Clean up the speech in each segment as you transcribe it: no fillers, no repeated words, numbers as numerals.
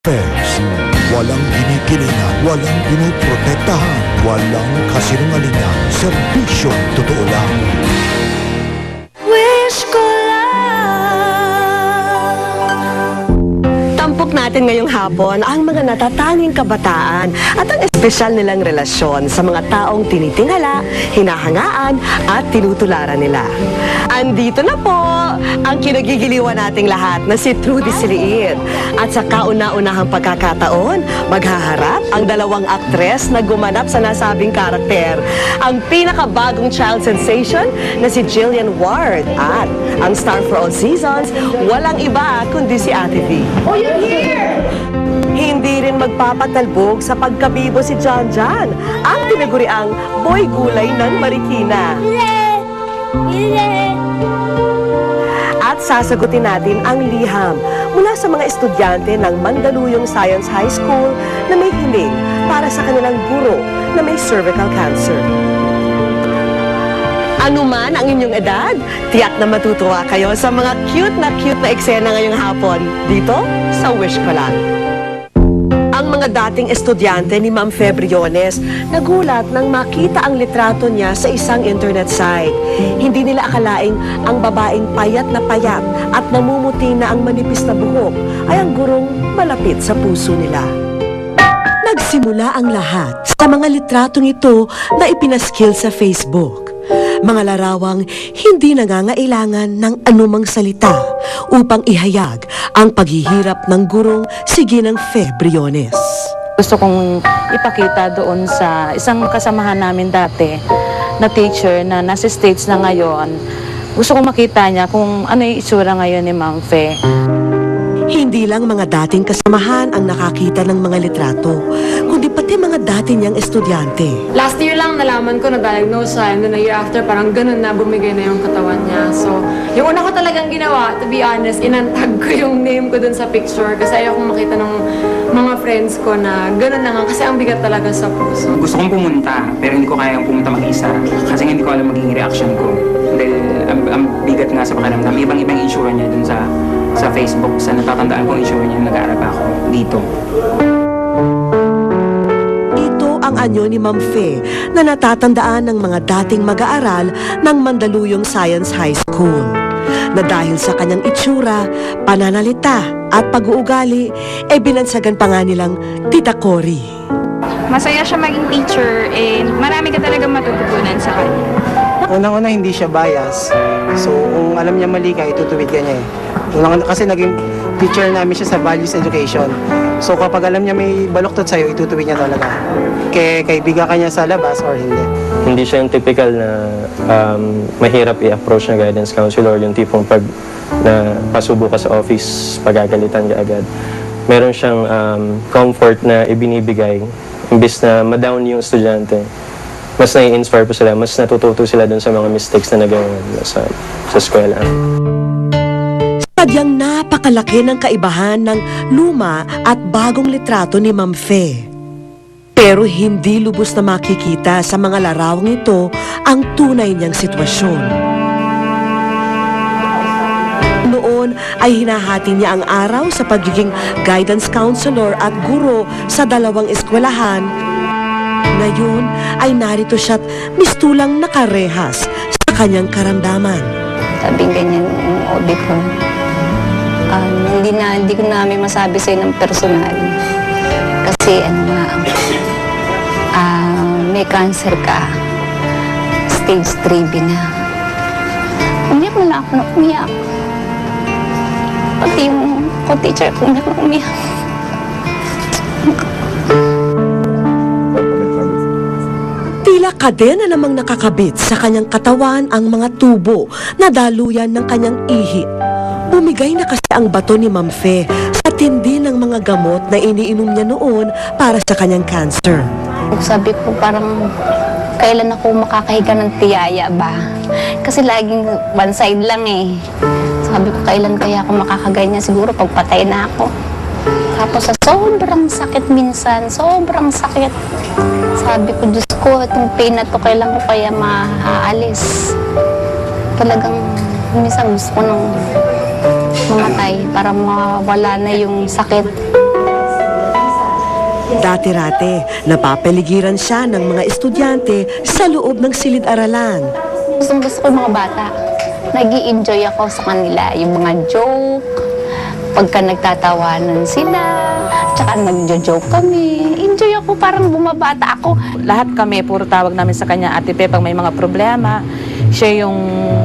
Affairs. Walang ginigilingan, walang pinoprotektahan, walang kasinungalingan, serbisyong totoo lang. Wish ko tampok natin ngayong hapon ang mga natatanging kabataan at ang espesyal nilang relasyon sa mga taong tinitingala, hinahangaan at tinutularan nila. Andito na po ang kinagigiliwan nating lahat na si Trudy Siliid. At sa kauna-unahang pagkakataon, maghaharap ang dalawang aktres na gumanap sa nasabing karakter. Ang pinakabagong child sensation na si Jillian Ward at ang star for all seasons, walang iba kundi si Ate V. Oh, you're here! Hindi rin magpapatalbog sa pagkabibo si John John, ang tinaguriang boy gulay ng Marikina. At sasagutin natin ang liham mula sa mga estudyante ng Mandaluyong Science High School na may hiling para sa kanilang guro na may cervical cancer. Ano man ang inyong edad, tiyak na matutuwa kayo sa mga cute na eksena ngayong hapon dito sa Wish Ko Lang. Ang mga dating estudyante ni Ma'am Fe Briones nagulat nang makita ang litrato niya sa isang internet site. Hindi nila akalaing ang babaeng payat at namumuti na ang manipis na buhok ay ang gurong malapit sa puso nila. Nagsimula ang lahat sa mga litratong ito na ipinaskill sa Facebook. Mga larawang hindi nangangailangan ng anumang salita upang ihayag ang paghihirap ng gurong si Ginang Fe Briones. Gusto kong ipakita doon sa isang kasamahan namin dati na teacher na nasa States na ngayon. Gusto kong makita niya kung ano yung itsura ngayon ni Ma'am Fe. Hindi lang mga dating kasamahan ang nakakita ng mga litrato, kundi pati mga dati niyang estudyante. Last year lang nalaman ko na diagnose siya, and then a year after parang ganun na bumigay na yung katawan niya. So, yung una ko talagang ginawa, to be honest, inantag ko yung name ko dun sa picture kasi ayaw kong makita ng mga friends ko na ganun na nga kasi ang bigat talaga sa puso. Gusto kong pumunta, pero hindi ko kayang pumunta mag-isa kasi hindi ko alam magiging reaction ko. Dahil ang bigat nga sa pakiramdam. Ibang-ibang issue niya dun sa Facebook. Sa natatandaan kong issue niya, nag-aaral ako dito. Ito ang anyo ni Ma'am Fe na natatandaan ng mga dating mag-aaral ng Mandaluyong Science High School. Na dahil sa kanyang itsura, pananalita at pag-uugali, binansagan pa nga nilang Tita Cory. Masaya siya maging teacher and marami ka talaga matututunan sa kanya. Unang-una hindi siya bias. So kung alam niya mali ka, itutuwid ka niya eh. Kasi naging teacher namin siya sa values education. So kapag alam niya may baluktot sa'yo, itutuwid niya talaga. Kaibigan ka niya sa labas or hindi. Hindi siya yung typical na mahirap i-approach na guidance counselor, yung tipong pag na pasubo ka sa office, pagagalitan ka agad. Meron siyang comfort na ibinibigay, imbis na ma-down yung estudyante. Mas nai-inspire po sila, mas natututo sila dun sa mga mistakes na nagawa sa eskwela. Sadyang napakalaki ng kaibahan ng luma at bagong litrato ni Ma'am Fe. Pero hindi lubos na makikita sa mga larawang ito ang tunay niyang sitwasyon. Noon ay hinahati niya ang araw sa pagiging guidance counselor at guro sa dalawang eskwelahan. Ngayon ay narito siya't mistulang nakarehas sa kanyang karamdaman. Sabing ganyan yung OB ko. Hindi ko namin masabi sa'yo ng personal. Kasi may cancer ka. Stage 3B na. Umiyak na lang ako na umiyak. Pati yung co-teacher ko na umiyak. Tila kadena namang nakakabit sa kanyang katawan ang mga tubo na daluyan ng kanyang ihi. Bumigay na kasi ang bato ni Ma'am Fe sa tindi ng mga gamot na iniinom niya noon para sa kanyang cancer. Sabi ko parang kailan ako makakahiga ng tiyaya ba? Kasi laging one side lang eh. Sabi ko kailan kaya ako makakaganyan? Siguro pagpatay na ako. Tapos sa sobrang sakit minsan, sobrang sakit. Sabi ko, Diyos ko, itong pain na to, kailan ko kaya maaalis? Talagang minsan gusto ko nang mamatay para mawala na yung sakit. Dati-rate, napapaligiran siya ng mga estudyante sa loob ng silid-aralan. Gusto ko yung mga bata. Nag-i-enjoy ako sa kanila. Yung mga joke, pagka nagtatawanan sila, tsaka nagjo-joke kami. Enjoy ako, parang bumabata ako. Lahat kami, puro tawag namin sa kanya, Ate Pe, pag may mga problema. Siya yung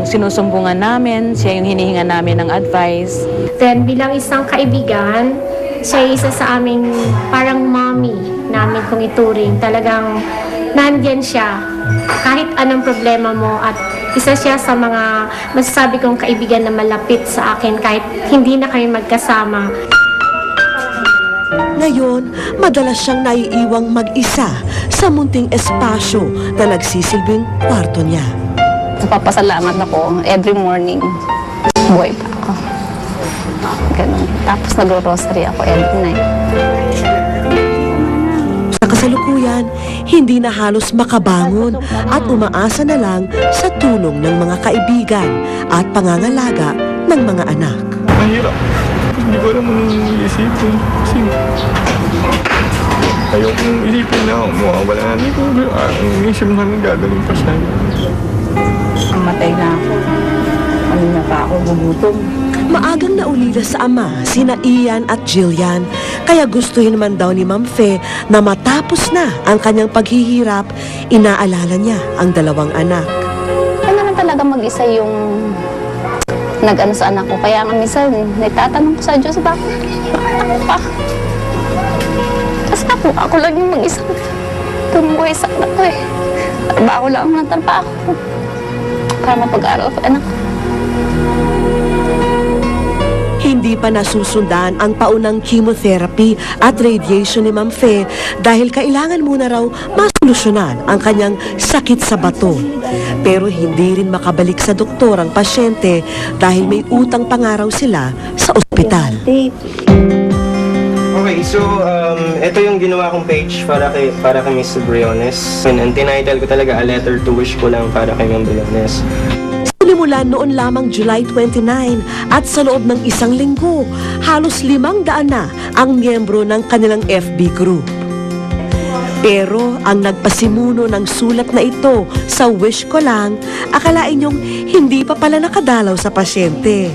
sinusumbungan namin, siya yung hinihinga namin ng advice. Then bilang isang kaibigan, siya isa sa aming parang mommy namin kung ituring. Talagang nandyan siya kahit anong problema mo at isa siya sa mga masasabi kong kaibigan na malapit sa akin kahit hindi na kami magkasama. Ngayon, madalas siyang naiiwang mag-isa sa munting espasyo na nagsisilbing kwarto niya. Napapasalamat ako every morning. Buhay pa ako. Ganun. Tapos nagro-rosary ako every night. Sa kasalukuyan, hindi na halos makabangon at umaasa na lang sa tulong ng mga kaibigan at pangangalaga ng mga anak. Mahirap. Hindi ko alam anong isipin. Kasi ayokong isipin na mawawala na. Hindi ko ang isip namin gagaling pa siya. Matay na ako. Ano na pa ako gugutom? Maagang naulila sa ama sina Ian at Jillian, kaya gustuhin naman daw ni Ma'am Fe na matapos na ang kanyang paghihirap, inaalala niya ang dalawang anak. Ano naman talaga mag-isa yung nag-ano sa anak ko. Kaya nga minsan, nagtatanong ko sa Diyos, bakit ako pa? Kasi ako lang yung mag-isa tumuhay sa anak ko eh. Trabaho lang ang trabaho ko para mapag-aral ko anak ko. Hindi pa nasusundan ang paunang chemotherapy at radiation ni Ma'am Fe dahil kailangan muna raw masolusyonan ang kanyang sakit sa bato. Pero hindi rin makabalik sa doktor ang pasyente dahil may utang pangaraw sila sa ospital. Okay, so ito yung ginawa kong page para kay Miss Briones. And tinitle ko talaga A Letter to Wish Ko Lang para kay Ma'am Briones. Sinimulan noon lamang July 29 at sa loob ng isang linggo, halos 500 na ang miyembro ng kanilang FB group. Pero ang nagpasimuno ng sulat na ito sa Wish Ko Lang, akalain niyong hindi pa pala nakadalaw sa pasyente.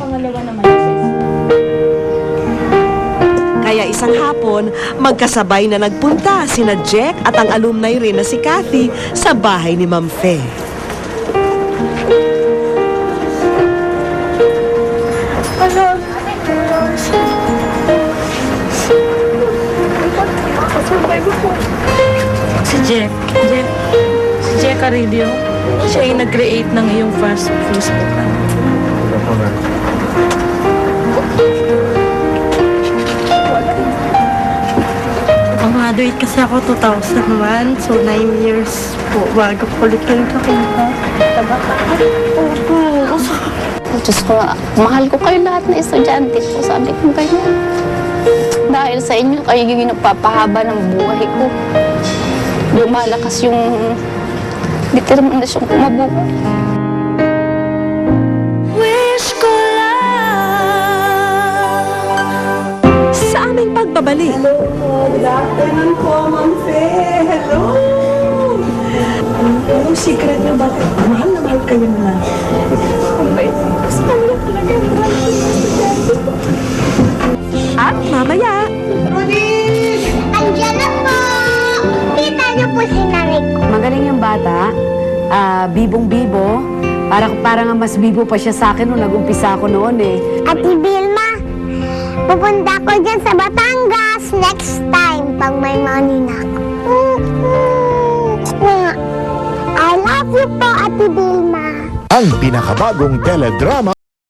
Kaya isang hapon, magkasabay na nagpunta sina Jack at ang alumni rin na si Kathy sa bahay ni Ma'am Fe. Si Jack Carillo, siya yung nag-create ng iyong first Facebook. Graduate kasi ako 2001, so 9 years po bago ko ulit kayo kakita. Diyos ko, mahal ko kayo lahat na estudyante ko. Sabi ko kayo, dahil sa inyo, kayo yung nagpapahaba ng buhay ko. Lumalakas yung determinasyon ko mabuhay. Sa aming pagbabalik. Good afternoon po, Ma'am Fe. Hello! Anong secret niyo? Bakit mahal na mahal kayo na? At mamaya, Andiyan na po! Kita niyo po si nanay ko. Magaling yung bata, bibong-bibo. Parang mas bibo pa siya sa akin nung nag-umpisa ako noon eh. Ate Vilma, pupunta ko dyan sa Batangas next time pag may money na ako. I love you po, Ate Vilma. Ang pinakabagong teledrama